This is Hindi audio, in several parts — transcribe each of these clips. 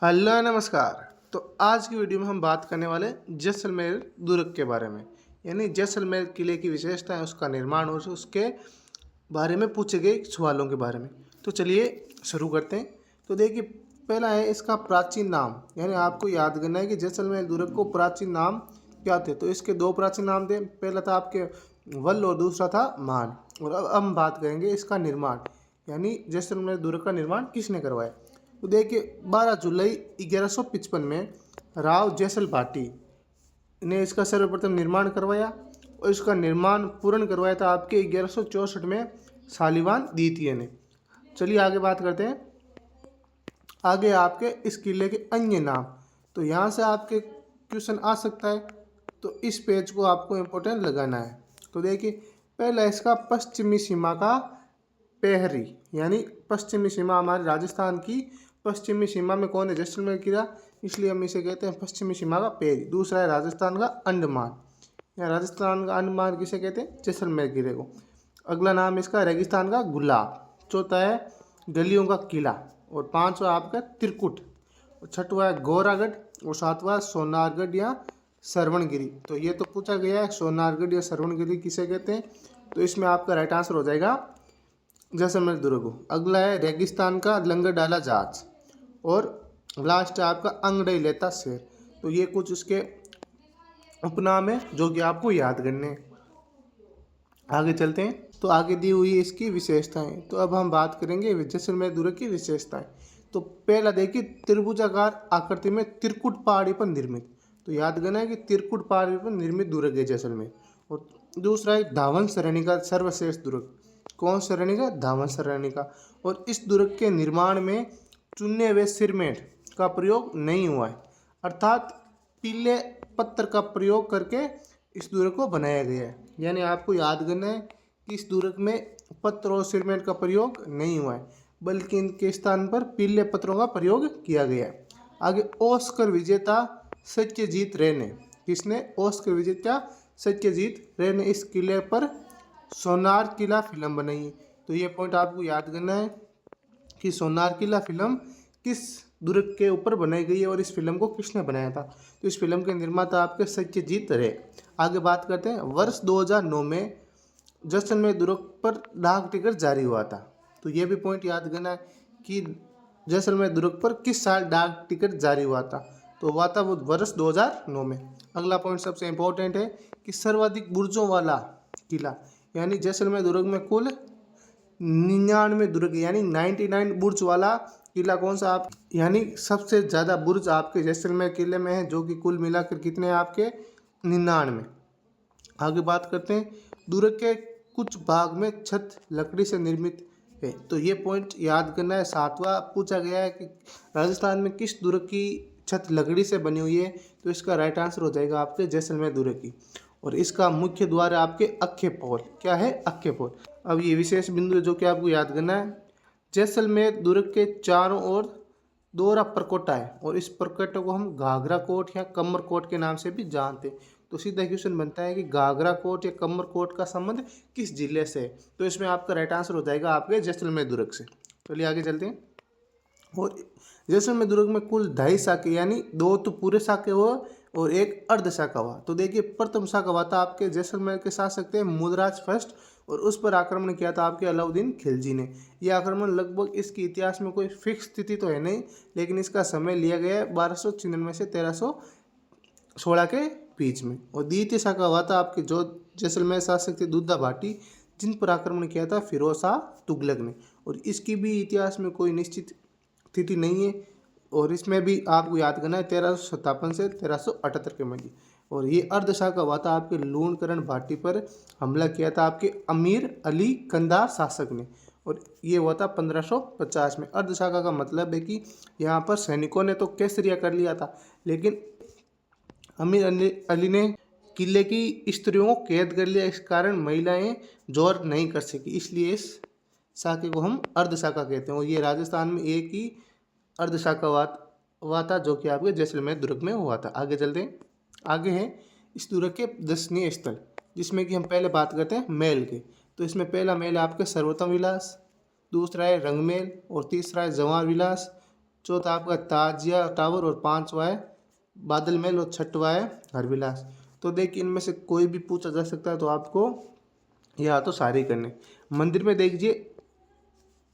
हेलो नमस्कार। तो आज की वीडियो में हम बात करने वाले जैसलमेर दुर्ग के बारे में, यानी जैसलमेर किले की विशेषताएं, उसका निर्माण और उसके बारे में पूछे गए सवालों के बारे में। तो चलिए शुरू करते हैं। तो देखिए, पहला है इसका प्राचीन नाम, यानी आपको याद करना है कि जैसलमेर दुर्ग को प्राचीन नाम क्या थे। तो इसके दो प्राचीन नाम थे, पहला था आपके वल्ल और दूसरा था मान। और अब हम बात करेंगे इसका निर्माण, यानी जैसलमेर दुर्ग का निर्माण किसने करवाया। तो देखिए, 12 जुलाई 1155 में राव जैसल भाटी ने इसका सर्वप्रथम निर्माण करवाया और इसका निर्माण पूर्ण करवाया था आपके 1164 में सालीवान द्वितीय ने। चलिए आगे बात करते हैं। आगे आपके इस किले के अन्य नाम, तो यहाँ से आपके क्वेश्चन आ सकता है, तो इस पेज को आपको इम्पोर्टेंट लगाना है। तो देखिए, पहला इसका पश्चिमी सीमा का प्रहरी, यानी पश्चिमी सीमा हमारे राजस्थान की पश्चिमी सीमा में कौन है, जैसलमेर किला, इसलिए हम इसे कहते हैं पश्चिमी सीमा का प्रहरी। दूसरा है राजस्थान का अंडमान, या राजस्थान का अंडमान किसे कहते हैं, जैसलमेर किले को। अगला नाम इसका रेगिस्तान का गुलाब। चौथा है गलियों का किला, और पांचवा आपका त्रिकुट, और छठवा है गौरागढ़, और सातवां सोनारगढ़ या श्रवणगिरी। तो ये तो पूछा गया है, सोनारगढ़ या श्रवणगिरी किसे कहते हैं। तो इसमें आपका राइट आंसर हो जाएगा जैसलमेर दुर्ग। अगला है रेगिस्तान का लंगर डाला जहाज, और लास्ट है आपका अंगड़ई लेता शेर। तो ये कुछ उसके उपनाम है जो कि आपको याद करने हैं। आगे चलते हैं। तो आगे दी हुई है इसकी विशेषताएं। तो अब हम बात करेंगे जैसलमेर दुर्ग की विशेषताएं। तो पहला देखिए, त्रिभुजाकार आकृति में त्रिकुट पहाड़ी पर निर्मित। तो याद करना है कि त्रिकुट पहाड़ी पर निर्मित दुर्ग है जैसलमेर। और दूसरा है धावन श्रेणी का सर्वश्रेष्ठ दुर्ग। कौन श्रेणी का, धावन श्रेणी का। और इस दुर्ग के निर्माण में चुने हुए सिरमेंट का प्रयोग नहीं हुआ है, अर्थात पीले पत्थर का प्रयोग करके इस दुर्ग को बनाया गया है। यानी आपको याद करना है कि इस दुर्ग में पत्थर और सीमेंट का प्रयोग नहीं हुआ है, बल्कि इनके स्थान पर पीले पत्थरों का प्रयोग किया गया है। आगे ऑस्कर विजेता सत्यजीत रे ने, किसने, ऑस्कर विजेता सत्यजीत रे ने इस किले पर सोनार किला फिल्म बनाई है। तो ये पॉइंट आपको याद करना है कि सोनार किला फिल्म किस दुर्ग के ऊपर बनाई गई है और इस फिल्म को किसने बनाया था। तो इस फिल्म के निर्माता आपके सत्यजीत रे। आगे बात करते हैं। वर्ष 2009 में जैसलमेर दुर्ग पर डाक टिकट जारी हुआ था। तो ये भी पॉइंट याद करना है कि जैसलमेर दुर्ग पर किस साल डाक टिकट जारी हुआ था। तो हुआ था वो वर्ष 2009 में। अगला पॉइंट सबसे इम्पोर्टेंट है कि सर्वाधिक बुर्जों वाला किला, यानी जैसलमेर दुर्ग में कुल 99 दुर्ग, यानी 99 बुर्ज वाला किला कौन सा आप, यानी सबसे ज़्यादा बुर्ज आपके जैसलमेर किले में है, जो कि कुल मिलाकर कितने हैं आपके 99। आगे बात करते हैं। दुर्ग के कुछ भाग में छत लकड़ी से निर्मित है। तो ये पॉइंट याद करना है। सातवां पूछा गया है कि राजस्थान में किस दुर्ग की छत लकड़ी से बनी हुई है। तो इसका राइट आंसर हो जाएगा आपके जैसलमेर दुर्ग की। और इसका मुख्य द्वार है आपके अक्खे पोल। क्या है, अक्खे पोल। अब ये विशेष बिंदु है जो कि आपको याद करना है। जैसलमेर दुर्ग के चारों ओर दोहरा परकोटा है, और इस परकोटे को हम घाघरा कोट या कमर कोट के नाम से भी जानते हैं। तो सीधा क्वेश्चन बनता है कि घाघरा कोट या कमर कोट का संबंध किस जिले से है। तो इसमें आपका राइट आंसर हो जाएगा आपके जैसलमेर दुर्ग से। चलिए आगे चलते हैं। और जैसलमेर दुर्ग में कुल 2.5 शाखे, यानी 2 तो पूरे शाखे हुआ और एक अर्ध शाखा हुआ। तो देखिए, प्रथम शाखा हुआ था आपके जैसलमेर के शासक थे मुदराज फर्स्ट, और उस पर आक्रमण किया था आपके अलाउद्दीन खिलजी ने। यह आक्रमण लगभग, इसके इतिहास में कोई फिक्स तिथि तो है नहीं, लेकिन इसका समय लिया गया है 1299 से 1316 के बीच में। और द्वितीय शाखा हुआ था आपके जो जैसलमेर शासक थे दुद्धा भाटी, जिन पर आक्रमण किया था फिरोज शाह तुगलक ने। और इसकी भी इतिहास में कोई निश्चित तिथि नहीं है, और इसमें भी आपको याद करना है 1357 से 1378 के मध्य। और ये अर्धशाखा हुआ था आपके लूणकरण भाटी पर हमला किया था आपके अमीर अली कंधार शासक ने, और ये हुआ था 1550 में। अर्धशाखा का मतलब है कि यहाँ पर सैनिकों ने तो केसरिया कर लिया था, लेकिन अमीर अली ने किले की स्त्रियों को कैद कर लिया। इस कारण महिलाएं जोर नहीं कर सकी, इसलिए इस शाखे को हम अर्धशाखा कहते हैं। और ये राजस्थान में एक ही अर्धशाखा हुआ था जो कि आपके जैसलमेर दुर्ग में हुआ था। आगे चलते हैं। आगे है इस दुर्ग के दर्शनीय स्थल, जिसमें कि हम पहले बात करते हैं महल के। तो इसमें पहला महल है आपके सर्वोत्तम विलास, दूसरा है रंगमहल, और तीसरा है जवाहर विलास, चौथा आपका ताजिया टावर और पांचवा है बादल महल और छठवा है हरविलास। तो देखिए इनमें से कोई भी पूछा जा सकता है, तो आपको या तो सारे ही करने। मंदिर में देखिए,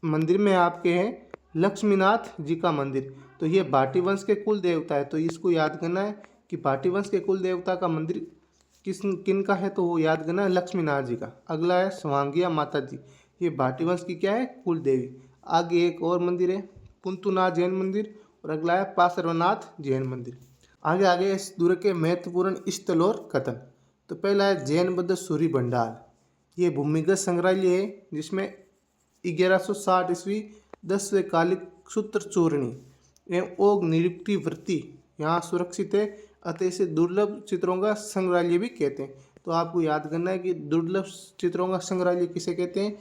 मंदिर में आपके हैं लक्ष्मीनाथ जी का मंदिर, तो ये भाटी वंश के कुल देवता है, तो इसको याद करना है कि भाटी वंश के कुल देवता का मंदिर किन का है, तो वो याद करना है लक्ष्मीनाथ जी का। अगला है स्वांगिया माता जी, ये भाटी वंश की क्या है, कुल देवी। आगे एक और मंदिर है कुंतुनाथ जैन मंदिर, और अगला है पार्श्वनाथ जैन मंदिर। आगे आगे इस दुर्ग के महत्वपूर्ण स्थल और कथन। तो पहला है जैन बौद्ध सूर्य भंडार, ये भूमिगत संग्रहालय है जिसमें 1160 ईस्वी 10वें कालिक सूत्र चूर्णी एवं ओग नियुक्ति वृत्ति यहाँ सुरक्षित है, अतः इसे दुर्लभ चित्रों का संग्रहालय भी कहते हैं। तो आपको याद करना है कि दुर्लभ चित्रों का संग्रहालय किसे कहते हैं,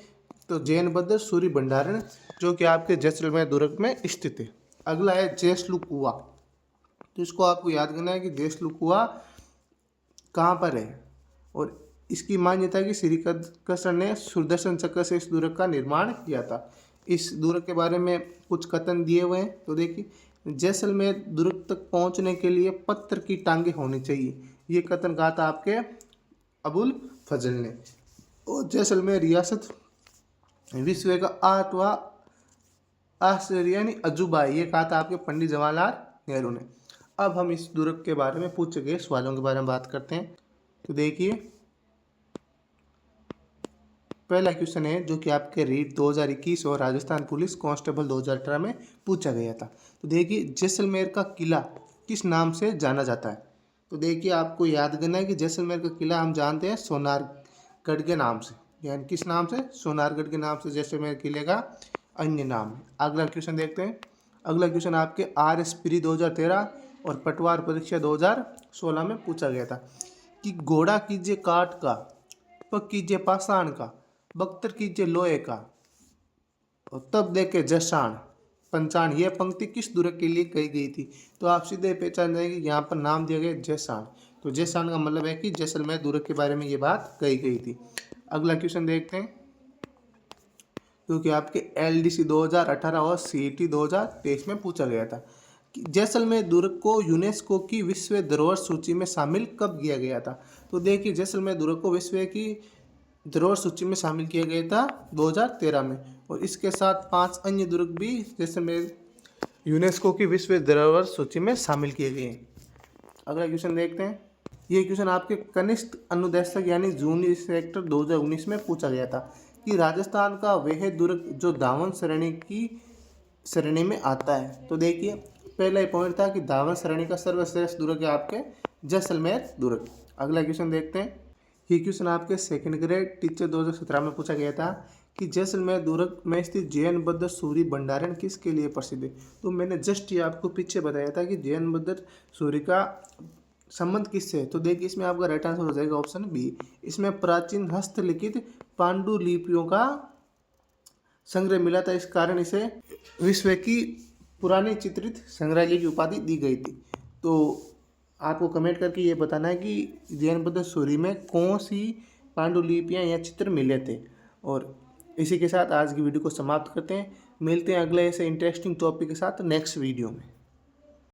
तो जैन बौद्ध सूर्य भंडारण, जो कि आपके जैसलमेर दुर्ग में स्थित है। अगला है जैसलू कुआं, तो इसको आपको याद करना है कि जैसलू कुआं कहाँ पर है, और इसकी मान्यता है कि श्री कृष्ण ने सुदर्शन चक्र से इस दुर्ग का निर्माण किया था। इस दुर्ग के बारे में कुछ कथन दिए हुए हैं, तो देखिए जैसलमेर दुर्ग तक पहुंचने के लिए पत्थर की टांगे होनी चाहिए, ये कथन कहा था आपके अबुल फजल ने। और जैसलमेर रियासत विश्व का 8वां आश्चर्य यानी अजूबा है, ये कहा था आपके पंडित जवाहरलाल नेहरू ने। अब हम इस दुर्ग के बारे में पूछे गए सवालों के बारे में बात करते हैं। तो देखिए पहला क्वेश्चन है जो कि आपके रीट 2021 और राजस्थान पुलिस कांस्टेबल 2018 में पूछा गया था। तो देखिए जैसलमेर का किला किस नाम से जाना जाता है, तो देखिए आपको याद करना है कि जैसलमेर का किला हम जानते हैं सोनारगढ़ के नाम से, यानी किस नाम से, सोनारगढ़ के नाम से जैसलमेर किले का अन्य नाम है। अगला क्वेश्चन देखते हैं। अगला क्वेश्चन आपके RS प्री 2013 और पटवार परीक्षा 2016 में पूछा गया था कि घोड़ा कीजिए काठ का, पग कीजिए पाषाण का, बख्तर कीजिए लोहे का, और तब देखे जसाण पंचाण, यह पंक्ति किस दुर्ग के लिए कही गई थी। तो आप सीधे पहचान जाएंगे यहाँ पर नाम दिया गया जैसाण, तो जैसाण का मतलब है कि जैसलमेर दुर्ग के बारे में ये बात कही गई थी। अगला क्वेश्चन देखते हैं, क्योंकि आपके LDC 2018 और CET 2023 में पूछा गया था कि जैसलमेर दुर्ग को यूनेस्को की विश्व धरोहर सूची में शामिल कब किया गया था। तो देखिए जैसलमेर दुर्ग को विश्व की धरोहर सूची में शामिल किया गया था 2013 में, और इसके साथ 5 अन्य दुर्ग भी जैसलमेर यूनेस्को की विश्व धरोहर सूची में शामिल किए गए हैं। अगला क्वेश्चन देखते हैं। ये क्वेश्चन आपके कनिष्ठ अनुदेशक यानी जूनियर इंस्पेक्टर 2019 में पूछा गया था कि राजस्थान का वह दुर्ग जो धावन श्रेणी की श्रेणी में आता है। तो देखिए पहला ही पॉइंट था कि धावन श्रेणी का सर्वश्रेष्ठ दुर्ग है आपके जैसलमेर दुर्ग। अगला क्वेश्चन देखते हैं। ये क्वेश्चन आपके सेकंड ग्रेड टीचर 2017 में पूछा गया था कि जैसलमेर दुर्ग में स्थित जैन बौद्ध सूर्य भंडारण किसके लिए प्रसिद्ध है। तो मैंने जस्ट ये आपको पीछे बताया था कि जैन बौद्ध सूर्य का संबंध किससे है। तो देखिए इसमें आपका राइट आंसर हो जाएगा ऑप्शन बी, इसमें प्राचीन हस्तलिखित पांडुलिपियों का संग्रह मिला था, इस कारण इसे विश्व की पुरानी चित्रित संग्रहालय की उपाधि दी गई थी। तो आपको कमेंट करके ये बताना है कि जैन बौद्ध सूर्य में कौन सी पांडुलिपियाँ या चित्र मिले थे। और इसी के साथ आज की वीडियो को समाप्त करते हैं। मिलते हैं अगले ऐसे इंटरेस्टिंग टॉपिक के साथ नेक्स्ट वीडियो में।